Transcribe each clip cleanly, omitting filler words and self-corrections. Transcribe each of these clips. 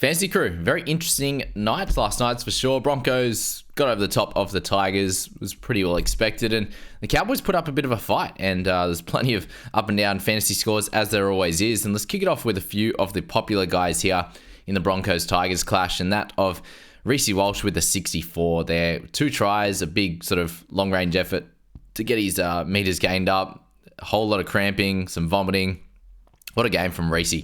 Fantasy crew, very interesting night last night's for sure. Broncos got over the top of the Tigers, was pretty well expected, and the Cowboys put up a bit of a fight, and there's plenty of up and down fantasy scores as there always is. And let's kick it off with a few of the popular guys here in the Broncos-Tigers clash, and that of Reece Walsh with the 64 there. 2 tries, a big sort of long-range effort to get his meters gained up, a whole lot of cramping, some vomiting. What a game from Reece.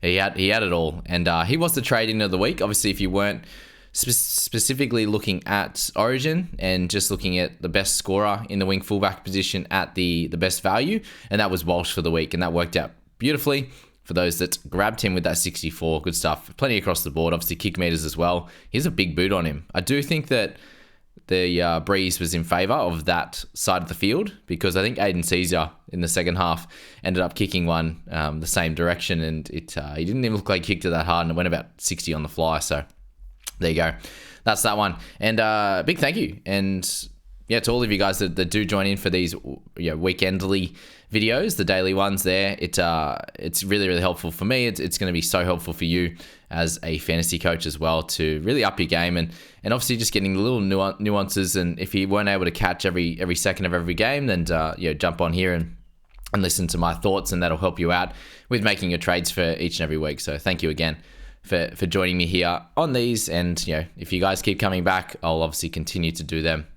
He had it all, and he was the trade-in of the week. Obviously, if you weren't specifically looking at Origin and just looking at the best scorer in the wing fullback position at the best value, and that was Walsh for the week, and that worked out beautifully for those that grabbed him with that 64. Good stuff. Plenty across the board. Obviously, kick meters as well. Here's a big boot on him. I do think that the breeze was in favour of that side of the field, because I think Aiden Caesar in the second half ended up kicking one the same direction, and he didn't even look like he kicked it that hard, and it went about 60 on the fly. So there you go. That's that one. And big thank you. And yeah, to all of you guys that do join in for these weekendly videos, the daily ones there. It's really, really helpful for me. It's going to be so helpful for you as a fantasy coach as well, to really up your game, and obviously just getting the little nuances. And if you weren't able to catch every second of every game, then jump on here and listen to my thoughts, and that'll help you out with making your trades for each and every week. So thank you again for joining me here on these. And if you guys keep coming back, I'll obviously continue to do them.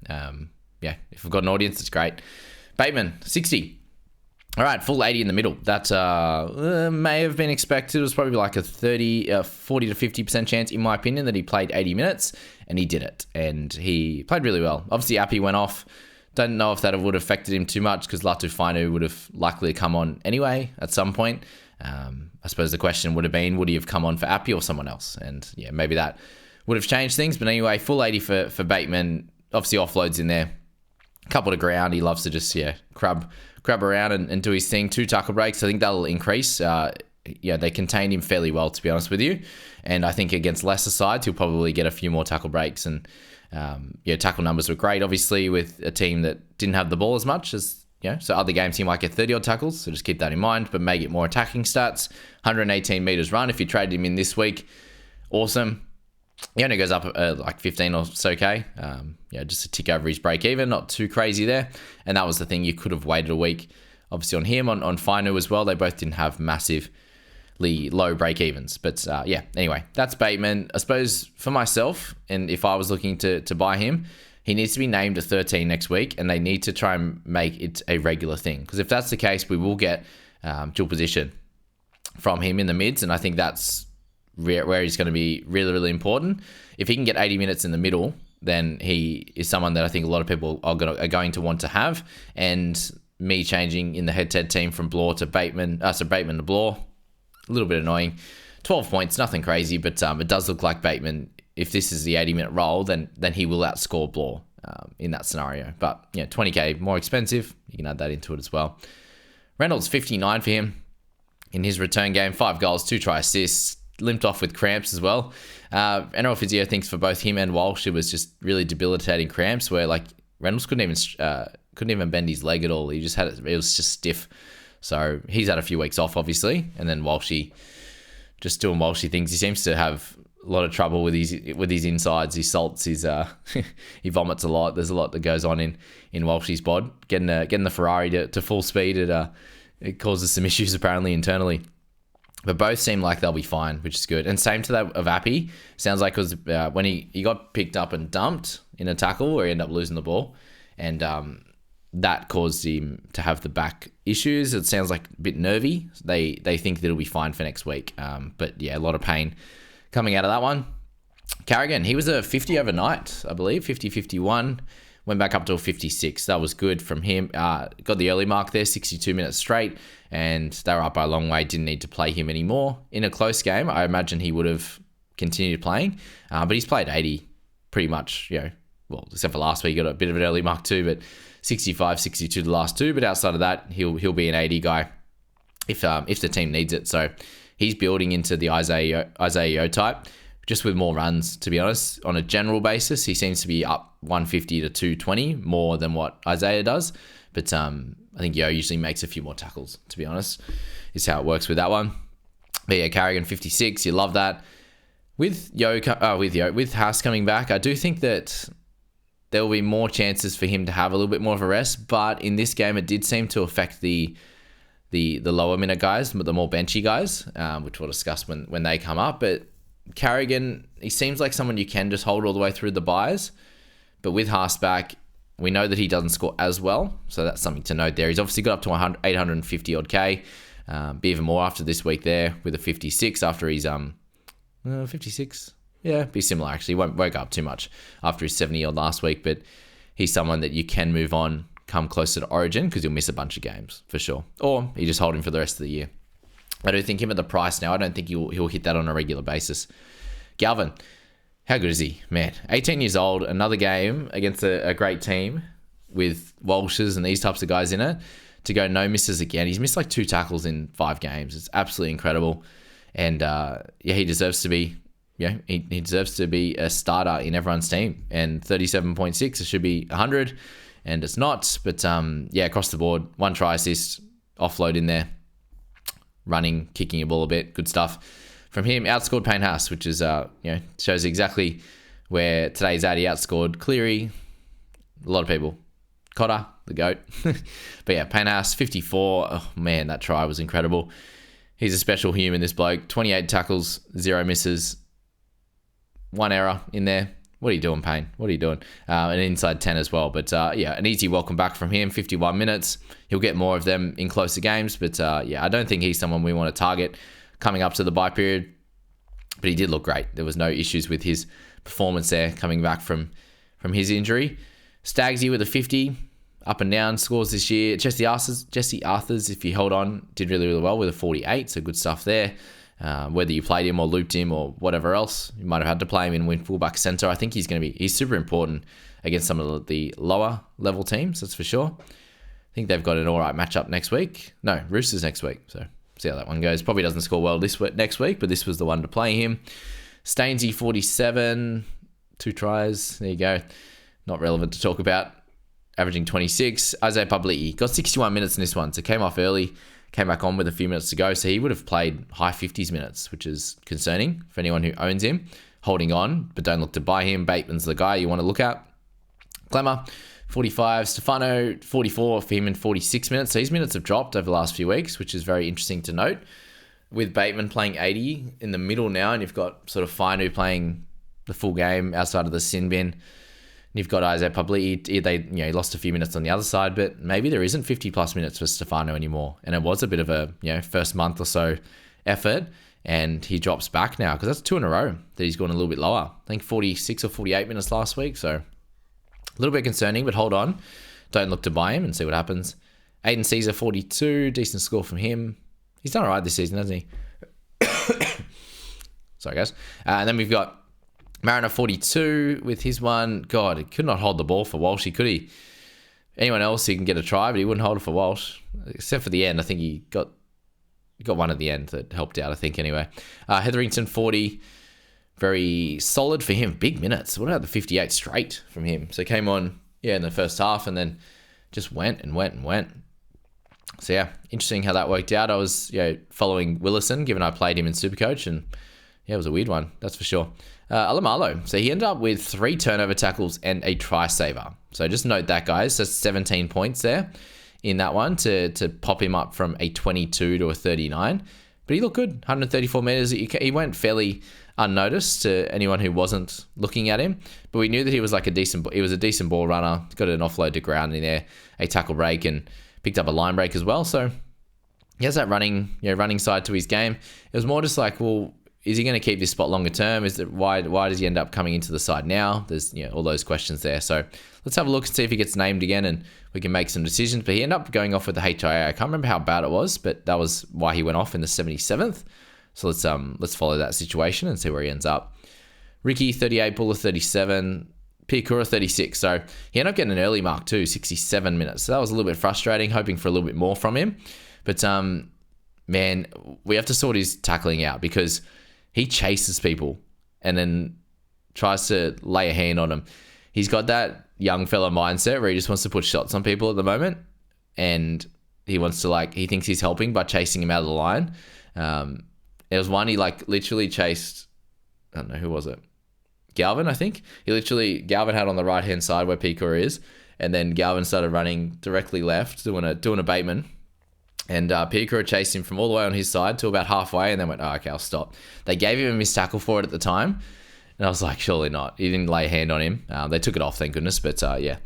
If I've got an audience, it's great. Bateman 60. All right, full 80 in the middle. That may have been expected. It was probably like a 40 to 50% chance, in my opinion, that he played 80 minutes, and he did it. And he played really well. Obviously, Appy went off. Don't know if that would have affected him too much, because Latu Fainu would have likely come on anyway at some point. I suppose the question would have been, would he have come on for Appy or someone else? And yeah, maybe that would have changed things. But anyway, full 80 for Bateman. Obviously, offloads in there. Couple to ground. He loves to just crab around and do his thing. 2 tackle breaks. I think that'll increase. They contained him fairly well, to be honest with you. And I think against lesser sides, he'll probably get a few more tackle breaks. And tackle numbers were great, obviously, with a team that didn't have the ball as much as so other games he might get 30 odd tackles. So just keep that in mind, but may get more attacking stats. 118 meters run. If you traded him in this week, awesome. He only goes up like 15 or so K. Just a tick over his break even, not too crazy there. And that was the thing. You could have waited a week, obviously, on him, on Fainu as well. They both didn't have massively low break evens. But anyway, that's Bateman. I suppose for myself, and if I was looking to buy him, he needs to be named a 13 next week, and they need to try and make it a regular thing. Because if that's the case, we will get dual position from him in the mids, and I think that's where he's going to be really, really important. If he can get 80 minutes in the middle, then he is someone that I think a lot of people are going to want to have. And me changing in the head-to-head team from Blore to Bateman, Bateman to Blore, a little bit annoying. 12 points, nothing crazy, but it does look like Bateman, if this is the 80-minute role, then he will outscore Blore in that scenario. But 20K more expensive, you can add that into it as well. Reynolds 59 for him in his return game, 5 goals, 2 try assists. Limped off with cramps as well. NRL Physio thinks for both him and Walsh, it was just really debilitating cramps, where like Reynolds couldn't even bend his leg at all. He just had it was just stiff. So he's had a few weeks off, obviously, and then Walshy just doing Walshy things. He seems to have a lot of trouble with his insides. He salts his he vomits a lot. There's a lot that goes on in Walshy's bod. Getting the Ferrari to full speed, it causes some issues apparently internally. But both seem like they'll be fine, which is good. And same to that of Appy. Sounds like it was when he got picked up and dumped in a tackle where he ended up losing the ball. And that caused him to have the back issues. It sounds like a bit nervy. They think that it'll be fine for next week. But yeah, a lot of pain coming out of that one. Carrigan, he was a 50 overnight, I believe. 50-51. Went back up to a 56. That was good from him. Got the early mark there, 62 minutes straight. And they were up by a long way. Didn't need to play him anymore. In a close game, I imagine he would have continued playing. But he's played 80 pretty much, except for last week. He got a bit of an early mark too, but 65, 62 the last 2. But outside of that, he'll be an 80 guy if the team needs it. So he's building into the Isaiah Yeo type, just with more runs, to be honest. On a general basis, he seems to be up 150 to 220 more than what Isaiah does. But I think Yo usually makes a few more tackles, to be honest, is how it works with that one. But yeah, Carrigan 56, you love that. With Haas coming back, I do think that there will be more chances for him to have a little bit more of a rest. But in this game, it did seem to affect the lower minute guys, the more benchy guys, which we'll discuss when they come up. But Carrigan, he seems like someone you can just hold all the way through the buys. But with Haas back, we know that he doesn't score as well. So that's something to note there. He's obviously got up to 850 odd K. Be even more after this week there with a 56 after he's 56. Yeah, be similar actually. Won't go up too much after his 70 odd last week. But he's someone that you can move on come closer to Origin because he'll miss a bunch of games for sure. Or you just hold him for the rest of the year. I do think him at the price now, I don't think he'll hit that on a regular basis. Galvin, how good is he? Man, 18 years old, another game against a great team with Walshes and these types of guys in it to go no misses again. He's missed like 2 tackles in 5 games. It's absolutely incredible. And he deserves to be, he deserves to be a starter in everyone's team. And 37.6, it should be 100, and it's not. But across the board, 1 try assist, offload in there, running, kicking a ball a bit, good stuff. From him, outscored Payne Haas, which is shows exactly where today's at. He outscored Cleary, a lot of people. Cotter, the GOAT. But yeah, Payne Haas, 54. Oh man, that try was incredible. He's a special human, this bloke. 28 tackles, 0 misses, 1 error in there. What are you doing, Payne? What are you doing? An inside 10 as well. But an easy welcome back from him. 51 minutes. He'll get more of them in closer games. But I don't think he's someone we want to target coming up to the bye period. But he did look great. There was no issues with his performance there coming back from his injury. Stagsy with a 50. Up and down scores this year. Jesse Arthurs, if you hold on, did really, really well with a 48. So good stuff there. Whether you played him or looped him or whatever else, you might have had to play him in win fullback center. I think he's super important against some of the lower level teams, that's for sure. I think they've got an all right matchup next week. No, Roosters next week. So see how that one goes. Probably doesn't score well next week, but this was the one to play him. Stainsy, 47, 2 tries. There you go. Not relevant to talk about. Averaging 26. Isaiah Publici got 61 minutes in this one, so came off early, came back on with a few minutes to go, so he would have played high 50s minutes, which is concerning for anyone who owns him. Holding on, but don't look to buy him. Bateman's the guy you want to look at. Clemmer, 45. Stefano, 44 for him in 46 minutes. So his minutes have dropped over the last few weeks, which is very interesting to note. With Bateman playing 80 in the middle now, and you've got sort of Finu playing the full game outside of the sin bin. You've got Isaiah Publici. He lost a few minutes on the other side, but maybe there isn't 50 plus minutes for Stefano anymore. And it was a bit of a first month or so effort, and he drops back now because that's 2 in a row that he's gone a little bit lower. I think 46 or 48 minutes last week, so a little bit concerning. But hold on, don't look to buy him and see what happens. Aiden Caesar, 42, decent score from him. He's done all right this season, hasn't he? Sorry, guys. And then we've got Mariner, 42 with his one. God, he could not hold the ball for Walsh, could he? Anyone else, he can get a try, but he wouldn't hold it for Walsh. Except for the end. I think he got one at the end that helped out, I think, anyway. Hetherington, 40. Very solid for him. Big minutes. What about the 58 straight from him? So he came on, in the first half and then just went and went and went. So, interesting how that worked out. I was, following Willison, given I played him in Supercoach, and, it was a weird one, that's for sure. Alamalo. So he ended up with 3 turnover tackles and a try saver. So just note that, guys. That's 17 points there in that one to pop him up from a 22 to a 39. But he looked good. 134 meters. He went fairly unnoticed to anyone who wasn't looking at him. But we knew that he was a decent ball runner. Got an offload to ground in there, a tackle break, and picked up a line break as well. So he has that running side to his game. It was more just like, well, is he going to keep this spot longer term? Why does he end up coming into the side now? There's all those questions there. So let's have a look and see if he gets named again, and we can make some decisions. But he ended up going off with the HIA. I can't remember how bad it was, but that was why he went off in the 77th. So let's follow that situation and see where he ends up. Ricky, 38, Buller, 37, Piakura, 36. So he ended up getting an early mark too, 67 minutes. So that was a little bit frustrating, hoping for a little bit more from him. But man, we have to sort his tackling out because he chases people and then tries to lay a hand on them. He's got that young fella mindset where he just wants to put shots on people at the moment, and he wants to he thinks he's helping by chasing him out of the line. There was one he literally chased. I don't know, who was it? Galvin, I think. Galvin had on the right-hand side where Picor is, and then Galvin started running directly left, doing a Bateman. And Picor chased him from all the way on his side to about halfway, and then went, okay, I'll stop. They gave him a missed tackle for it at the time, and I was like, surely not. He didn't lay a hand on him. They took it off, thank goodness, but yeah,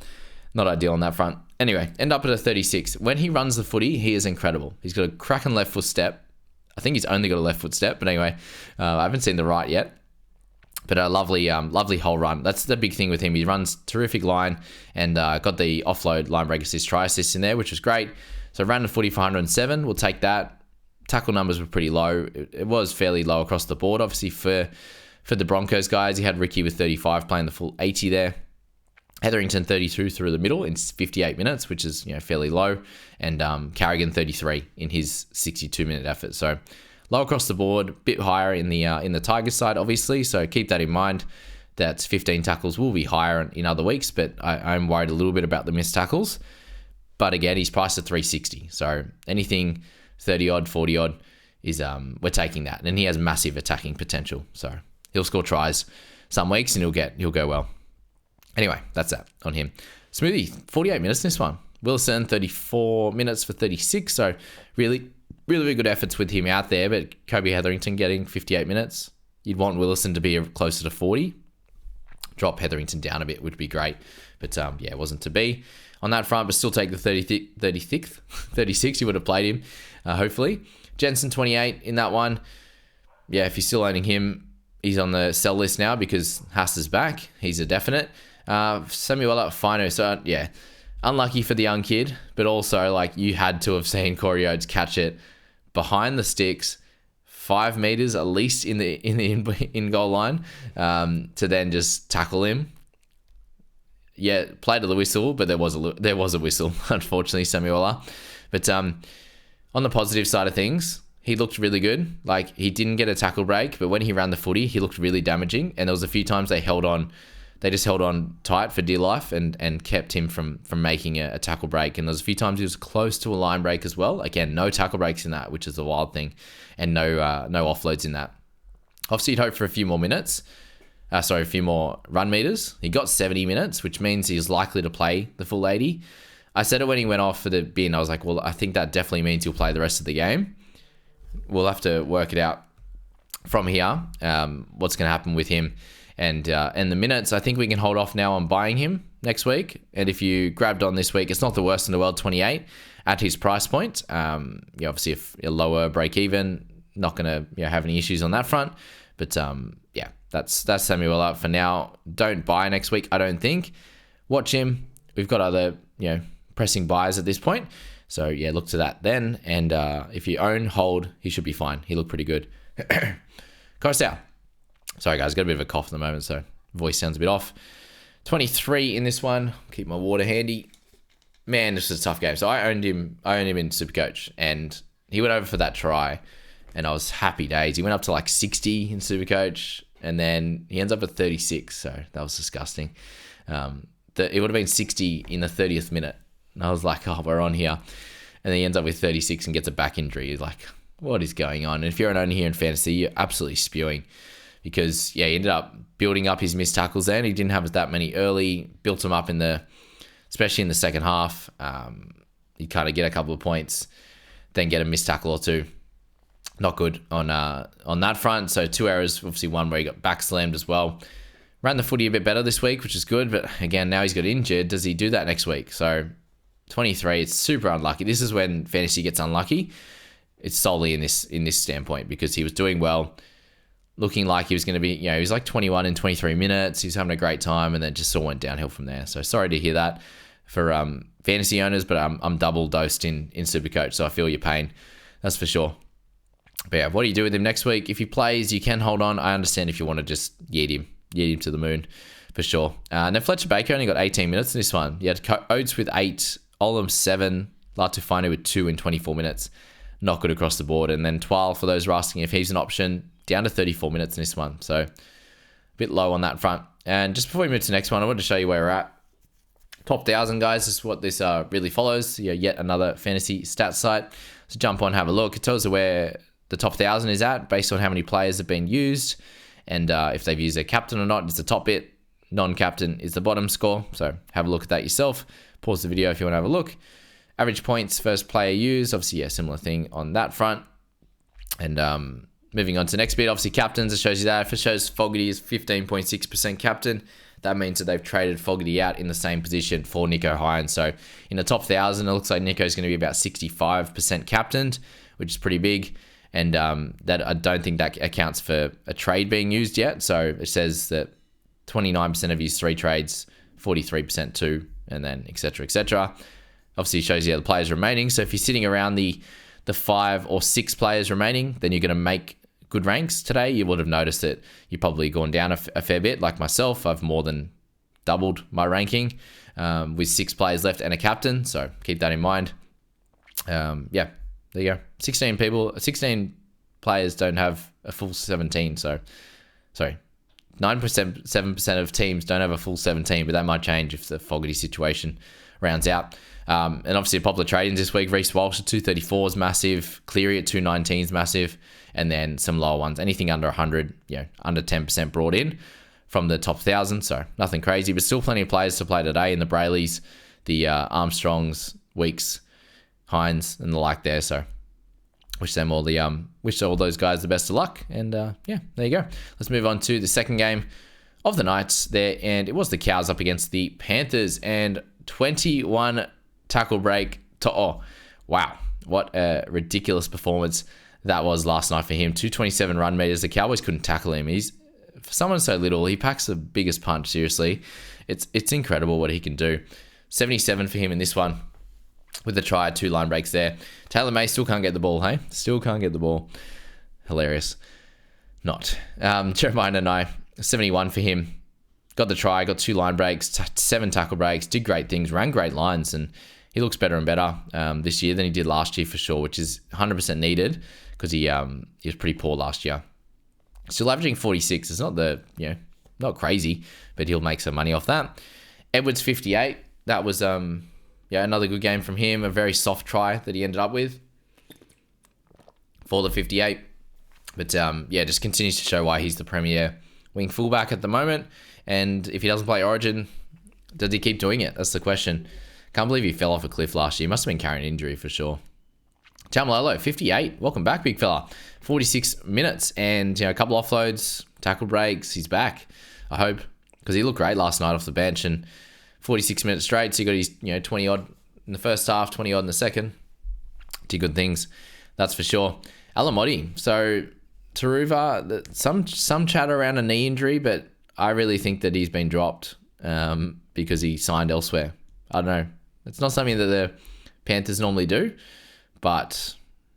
not ideal on that front. Anyway, end up at a 36. When he runs the footy, he is incredible. He's got a cracking left foot step. I think he's only got a left foot step, but anyway, I haven't seen the right yet. But a lovely whole run. That's the big thing with him. He runs terrific line and got the offload line break assist, try assist in there, which was great. So ran the footy for 107. We'll take that. Tackle numbers were pretty low. It was fairly low across the board. Obviously for the Broncos guys, he had Ricky with 35 playing the full 80 there. Hetherington 32 through the middle in 58 minutes, which is fairly low, and Carrigan 33 in his 62-minute effort. So low across the board, bit higher in the Tigers side, obviously. So keep that in mind. That 15 tackles will be higher in other weeks, but I'm worried a little bit about the missed tackles. But again, he's priced at 360. So anything 30 odd, 40 odd is we're taking that, and he has massive attacking potential. So he'll score tries some weeks, and he'll go well. Anyway, that's that on him. Smoothie, 48 minutes in this one. Wilson, 34 minutes for 36. So really good efforts with him out there. But Kobe Hetherington getting 58 minutes. You'd want Willison to be closer to 40. Drop Hetherington down a bit would be great. But yeah, it wasn't to be on that front. But still take the 36. You would have played him, hopefully. Jensen, 28 in that one. Yeah, if you're still owning him, he's on the sell list now because Haas is back. He's a definite. Samuel Fino. So yeah, unlucky for the young kid, but also like you had to have seen Corey Oates catch it behind the sticks, 5 meters at least in the in goal line, to then just tackle him. Yeah, played to the whistle, but there was a whistle, unfortunately, Samuela. But on the positive side of things, he looked really good. Like, he didn't get a tackle break, but when he ran the footy, he looked really damaging. And there was a few times they just held on tight for dear life and kept him from making a tackle break. And there was a few times he was close to a line break as well. Again, no tackle breaks in that, which is a wild thing, and no offloads in that. Obviously, you'd hope for a few more run meters. He got 70 minutes, which means he's likely to play the full 80. I said it when he went off for the bin. I was like, well, I think that definitely means he'll play the rest of the game. We'll have to work it out from here, what's going to happen with him. And the minutes, I think we can hold off now on buying him next week. And if you grabbed on this week, it's not the worst in the world, 28 at his price point. Obviously, if a lower break even, not going to have any issues on that front. But yeah, that's Samuel up for now. Don't buy next week, I don't think. Watch him. We've got other pressing buys at this point. So yeah, look to that then. And if you hold, he should be fine. He looked pretty good. Coruscant. Sorry guys, got a bit of a cough at the moment, so voice sounds a bit off. 23 in this one. Keep my water handy. Man, this is a tough game. So I owned him in Supercoach, and he went over for that try, and I was happy days. He went up to like 60 in Supercoach, and then he ends up at 36. So that was disgusting. It would have been 60 in the 30th minute. And I was like, oh, we're on here. And then he ends up with 36 and gets a back injury. You're like, what is going on? And if you're an owner here in fantasy, you're absolutely spewing. Because, yeah, he ended up building up his missed tackles there. And he didn't have that many early. Built them up especially in the second half. He'd kind of get a couple of points, then get a missed tackle or two. Not good on that front. So 2 errors, obviously one where he got back slammed as well. Ran the footy a bit better this week, which is good. But again, now he's got injured. Does he do that next week? So 23, it's super unlucky. This is when fantasy gets unlucky. It's solely in this standpoint, because he was doing well, looking like he was going to be, he was like 21 in 23 minutes. He was having a great time, and then just all went downhill from there. So sorry to hear that for fantasy owners, but I'm double dosed in Supercoach, so I feel your pain. That's for sure. But yeah, what do you do with him next week? If he plays, you can hold on. I understand if you want to just yeet him to the moon, for sure. And then Fletcher Baker only got 18 minutes in this one. You had Oates with 8, Olam 7, Latufino with 2 in 24 minutes. Not good across the board. And then 12 for those who are asking if he's an option, down to 34 minutes in this one. So a bit low on that front. And just before we move to the next one, I wanted to show you where we're at. Top 1,000, guys, is what this really follows. Yet another fantasy stats site. So jump on, have a look. It tells you where the top 1,000 is at based on how many players have been used. And if they've used their captain or not is the top bit. Non-captain is the bottom score. So have a look at that yourself. Pause the video if you want to have a look. Average points, first player used. Obviously, yeah, similar thing on that front. And moving on to the next bit, obviously captains, it shows you that. If it shows Fogarty is 15.6% captain, that means that they've traded Fogarty out in the same position for Nico Hines. So in the top 1,000, it looks like Nico's going to be about 65% captained, which is pretty big. And that I don't think that accounts for a trade being used yet. So it says that 29% have used 3 trades, 43% 2, and then et cetera, et cetera. Obviously, it shows you the players remaining. So if you're sitting around the 5 or 6 players remaining, then you're going to make good ranks today. You would have noticed that you've probably gone down a fair bit. Like myself, I've more than doubled my ranking with 6 players left and a captain. So keep that in mind. Yeah, there you go. 16 players don't have a full 17. So, sorry. 7% of teams don't have a full 17, but that might change if the Fogarty situation rounds out. And obviously, a popular trade-ins this week. Reece Walsh at 234 is massive. Cleary at 219 is massive. And then some lower ones. Anything under 100, under 10% brought in from the top 1,000. So nothing crazy, but still plenty of players to play today in the Brayleys, the Armstrongs, Weeks, Hines, and the like there. So wish all those guys the best of luck. And yeah, there you go. Let's move on to the second game of the night there. And it was the Cows up against the Panthers. And 21 tackle break to... Oh, wow. What a ridiculous performance that was last night for him. 227 run meters. The Cowboys couldn't tackle him. For someone so little, he packs the biggest punch, seriously. It's incredible what he can do. 77 for him in this one. With the try, 2 line breaks there. Taylor May still can't get the ball, hey? Still can't get the ball. Hilarious. Not. Jeremiah Nanai, 71 for him. Got the try, got 2 line breaks, 7 tackle breaks, did great things, ran great lines, and he looks better and better this year than he did last year for sure, which is 100% needed because he was pretty poor last year. Still averaging 46. It's not not crazy, but he'll make some money off that. Edwards 58. That was another good game from him. A very soft try that he ended up with for the 58. But just continues to show why he's the premier wing fullback at the moment. And if he doesn't play Origin, does he keep doing it? That's the question. Can't believe he fell off a cliff last year. He must have been carrying an injury for sure. Tamalolo, 58. Welcome back, big fella. 46 minutes and a couple offloads, tackle breaks. He's back, I hope, because he looked great last night off the bench. And 46 minutes straight, so he got his 20 odd in the first half, 20 odd in the second. Did good things, that's for sure. Alamotti, so Taruva, some chatter around a knee injury, but I really think that he's been dropped because he signed elsewhere. I don't know. It's not something that the Panthers normally do, but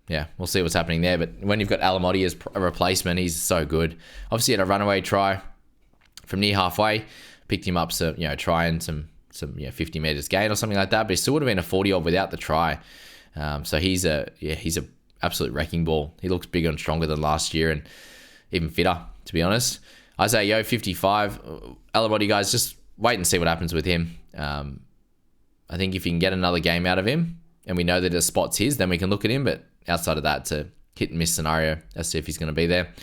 yeah, we'll see what's happening there. But when you've got Alamotti as a replacement, he's so good. Obviously, he had a runaway try from near halfway, picked him up, so try and some 50 meters gain or something like that. But he still would have been a 40 odd without the try. So he's a absolute wrecking ball. He looks bigger and stronger than last year, and even fitter, to be honest. Isaiah Yeo 55. Alamotti, guys, just wait and see what happens with him. I think if you can get another game out of him, and we know that the spot's his, then we can look at him. But outside of that, it's a hit and miss scenario as to if he's going to be there.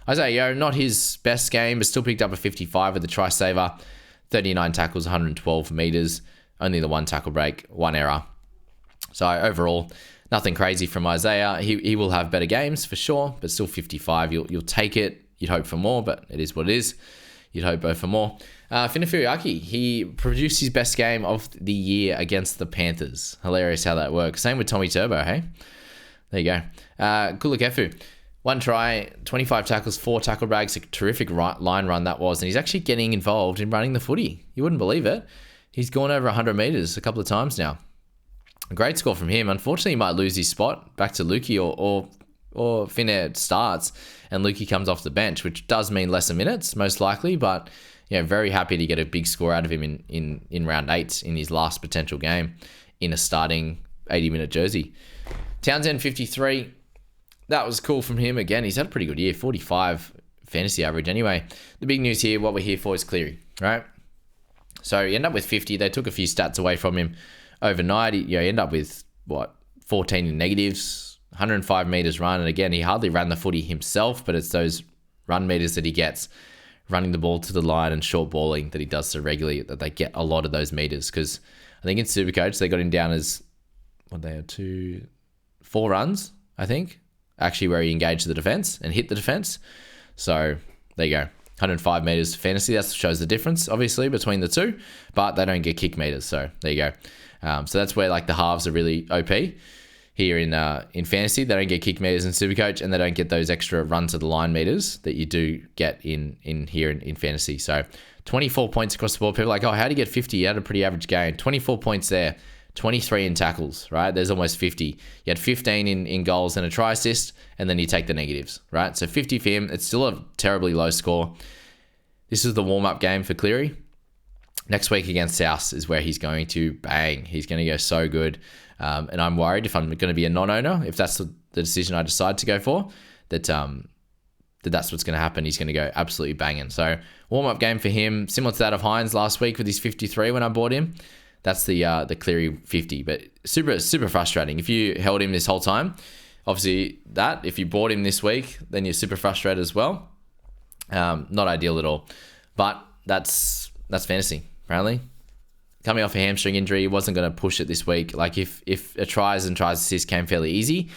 Isaiah Yeo, not his best game, but still picked up a 55 with the try saver. 39 tackles, 112 meters, only the 1 tackle break, 1 error. So overall, nothing crazy from Isaiah. He will have better games for sure, but still 55. You'll take it. You'd hope for more, but it is what it is. You'd hope both for more. Finafuriaki, he produced his best game of the year against the Panthers. Hilarious how that works. Same with Tommy Turbo, hey? There you go. Kulakefu, 1 try, 25 tackles, 4 tackle breaks, a terrific line run that was, and he's actually getting involved in running the footy. You wouldn't believe it. He's gone over 100 meters a couple of times now. A great score from him. Unfortunately, he might lose his spot back to Lukey or Finnair starts and Lukey comes off the bench, which does mean lesser minutes, most likely, but very happy to get a big score out of him in round 8 in his last potential game in a starting 80-minute jersey. Townsend, 53. That was cool from him. Again, he's had a pretty good year, 45 fantasy average anyway. The big news here, what we're here for is Cleary, right? So you end up with 50. They took a few stats away from him overnight. You end up with, 14 in negatives, 105 meters run. And again, he hardly ran the footy himself, but it's those run meters that he gets running the ball to the line and short balling that he does so regularly, that they get a lot of those meters. Because I think in Supercoach, they got him down as, what they are, 4 runs, I think, actually, where he engaged the defense and hit the defense. So there you go. 105 meters fantasy. That shows the difference, obviously, between the two, but they don't get kick meters. So there you go. So that's where like the halves are really OP here in fantasy. They don't get kick meters in Supercoach, and they don't get those extra run to the line meters that you do get in here in fantasy. So 24 points across the board. People are like, oh, how do you get 50? You had a pretty average game. 24 points there. 23 in tackles, right? There's almost 50. You had 15 in goals and a try assist, and then you take the negatives, right? So 50 for him. It's still a terribly low score. This is the warm-up game for Cleary. Next week against South is where he's going to bang. He's going to go so good. And I'm worried if I'm going to be a non-owner, if that's the decision I decide to go for, that's what's going to happen. He's going to go absolutely banging. So warm-up game for him, similar to that of Hines last week with his 53 when I bought him. That's the Cleary 50, but super frustrating. If you held him this whole time, obviously if you bought him this week, then you're super frustrated as well. Not ideal at all, but that's fantasy apparently. Coming off a hamstring injury, he wasn't going to push it this week. Like if a tries and assists came fairly easy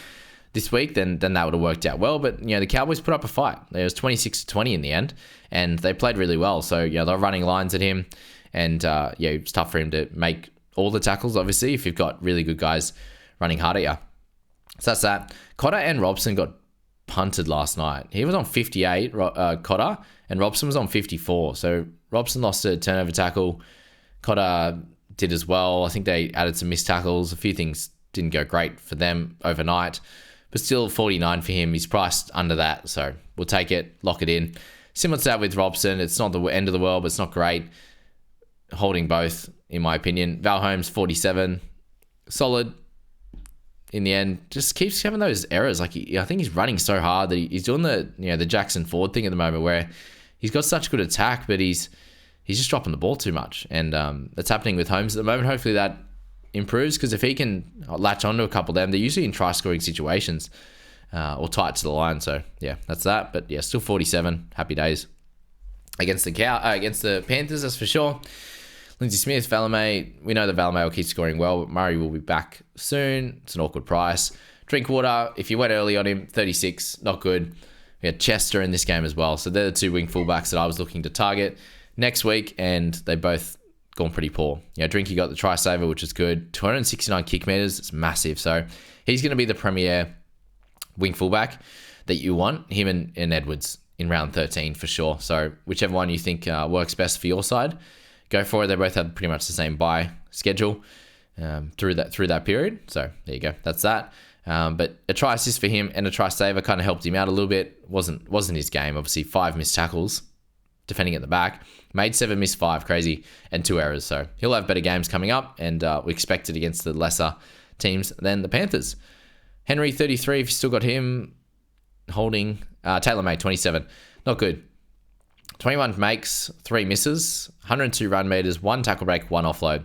this week, then that would have worked out well. But the Cowboys put up a fight. It was 26-20 in the end, and they played really well. So they're running lines at him. And it's tough for him to make all the tackles, obviously, if you've got really good guys running hard at you. So that's that. Cotter and Robson got punted last night. He was on 58, Cotter, and Robson was on 54. So Robson lost a turnover tackle. Cotter did as well. I think they added some missed tackles. A few things didn't go great for them overnight. But still 49 for him. He's priced under that. So we'll take it, lock it in. Similar to that with Robson. It's not the end of the world, but it's not great. Holding both, in my opinion. Val Holmes, 47. Solid in the end. Just keeps having those errors. Like I think he's running so hard that he's doing the Jackson Ford thing at the moment, where he's got such good attack, but he's just dropping the ball too much. And that's happening with Holmes at the moment. Hopefully that improves, because if he can latch onto a couple of them, they're usually in try-scoring situations or tight to the line. So, yeah, that's that. But, yeah, still 47. Happy days. Against the Panthers, that's for sure. Lindsay Smith, Valemay. We know that Valemay will keep scoring well, but Murray will be back soon. It's an awkward price. Drinkwater, if you went early on him, 36, not good. We had Chester in this game as well. So they're the two wing fullbacks that I was looking to target next week, and they both gone pretty poor. Drinky got the try saver, which is good. 269 kick meters, it's massive. So he's going to be the premier wing fullback that you want, him and Edwards in round 13 for sure. So whichever one you think works best for your side, go for it. They both had pretty much the same bye schedule through that period. So there you go. That's that. But a try assist for him and a try saver kind of helped him out a little bit. Wasn't his game. Obviously 5 missed tackles, defending at the back. Made 7, missed 5, crazy, and 2 errors. So he'll have better games coming up, and we expect it against the lesser teams than the Panthers. Henry, 33, if you still got him holding. Taylor May, 27. Not good. 21 makes, 3 misses, 102 run meters, 1 tackle break, 1 offload.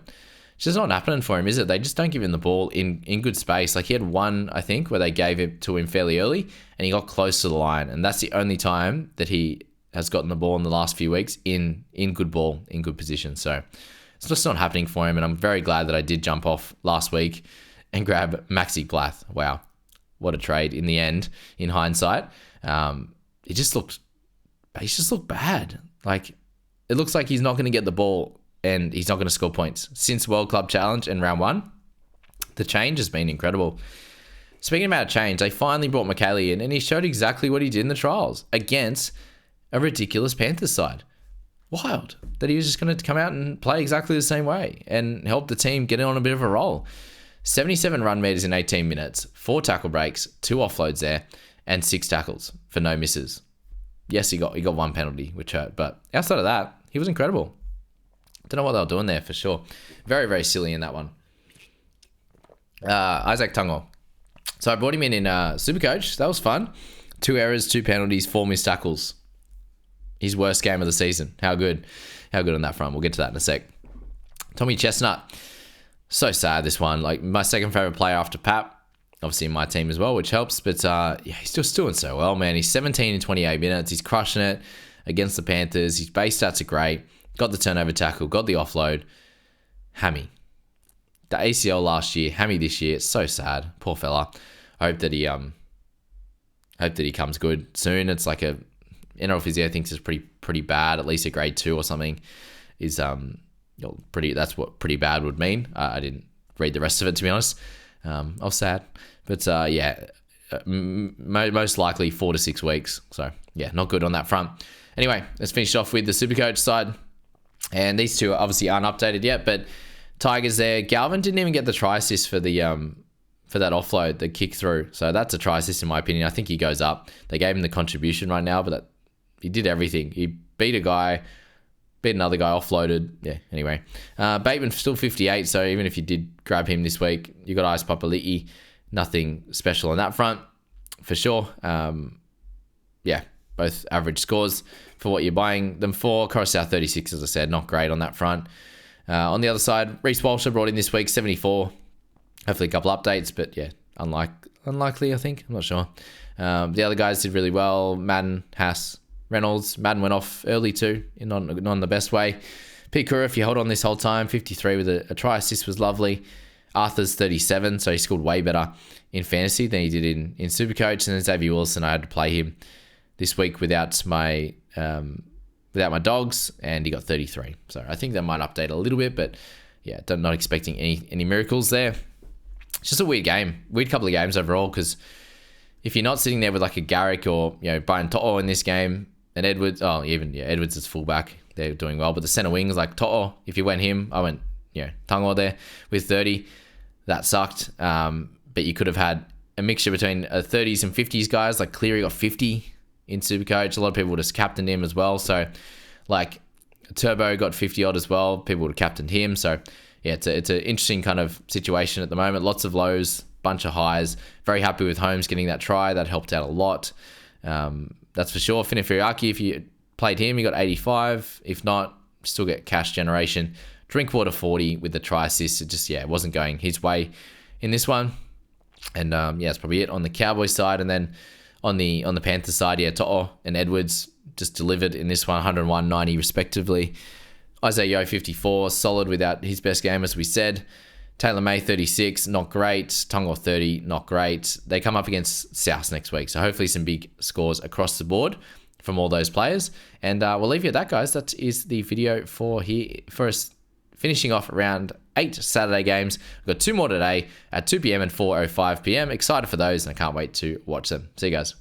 It's just not happening for him, is it? They just don't give him the ball in good space. Like he had one, I think, where they gave it to him fairly early, and he got close to the line. And that's the only time that he has gotten the ball in the last few weeks in good ball, in good position. So it's just not happening for him. And I'm very glad that I did jump off last week and grab Maxi Plath. Wow. What a trade in the end, in hindsight. He just looked bad. Like it looks like he's not going to get the ball and he's not going to score points. Since World Club Challenge in round 1, the change has been incredible. Speaking about change, they finally brought McKaylee in and he showed exactly what he did in the trials against a ridiculous Panthers side. Wild that he was just going to come out and play exactly the same way and help the team get on a bit of a roll. 77 run meters in 18 minutes, 4 tackle breaks, 2 offloads there, and 6 tackles for no misses. Yes, he got 1 penalty, which hurt, but outside of that, he was incredible. Don't know what they were doing there for sure. Very, very silly in that one. Isaac Tungo. So I brought him in Supercoach. That was fun. 2 errors, 2 penalties, 4 missed tackles. His worst game of the season. How good on that front. We'll get to that in a sec. Tommy Chestnut. So sad, this one. Like my second favorite player after Pap. obviously in my team as well, which helps. But yeah, he's just doing so well, man. He's 17 in 28 minutes. He's crushing it against the Panthers. His base stats are great. Got the turnover tackle, got the offload. Hammy. The ACL last year, hammy this year. It's so sad. Poor fella. I hope that he comes good soon. It's like a NRL physio thinks it's pretty bad, at least a grade 2 or something is pretty. That's what pretty bad would mean. I didn't read the rest of it, to be honest. I was sad, but yeah, most likely 4 to 6 weeks. So yeah, not good on that front. Anyway, let's finish off with the Supercoach side, and these two obviously aren't updated yet, but Tigers there. Galvin didn't even get the try assist for the for that offload, the kick through. So that's a try assist in my opinion. I think he goes up. They gave him the contribution right now, but he did everything. He beat a guy, beat another guy, offloaded. Yeah, anyway. Bateman still 58, so even if you did grab him this week, you got Ice Papali'i. Nothing special on that front, for sure. Yeah, both average scores for what you're buying them for. Coruscant 36, as I said, not great on that front. On the other side, Reece Walsh brought in this week, 74. Hopefully a couple updates, but yeah, unlikely, I think. I'm not sure. The other guys did really well. Madden, Haas, Reynolds. Madden went off early too, not in the best way. Pikura, if you hold on this whole time, 53 with a try assist was lovely. Arthur's 37, so he scored way better in fantasy than he did in Supercoach. And then Xavier Wilson, I had to play him this week without my dogs, and he got 33. So I think that might update a little bit, but yeah, not expecting any miracles there. It's just a weird couple of games overall, because if you're not sitting there with like a Garrick or Brian To'o in this game, and Edwards, Edwards is fullback, they're doing well, but the center wings like To'o, if you went him, I went Tungo there with 30. That sucked, but you could have had a mixture between 30s and 50s guys. Like Cleary got 50 in Supercoach. A lot of people just captained him as well. So like Turbo got 50 odd as well. People would have captained him. So yeah, it's an interesting kind of situation at the moment. Lots of lows, bunch of highs. Very happy with Holmes getting that try. That helped out a lot. That's for sure. Finifiriaki, if you played him, he got 85. If not, still get cash generation. Drinkwater 40 with the try assist. It just, it wasn't going his way in this one. And that's probably it on the Cowboys side. And then on the Panthers side, To'o and Edwards just delivered in this one, 101, 90 respectively. Isaiah Yeo 54, solid without his best game, as we said. Taylor May 36, not great. Tungo 30, not great. They come up against South next week, so hopefully some big scores across the board from all those players. And we'll leave you at that, guys. That is the video for us finishing off round 8 Saturday games. We've got 2 more today at 2 p.m. and 4:05 p.m. Excited for those, and I can't wait to watch them. See you guys.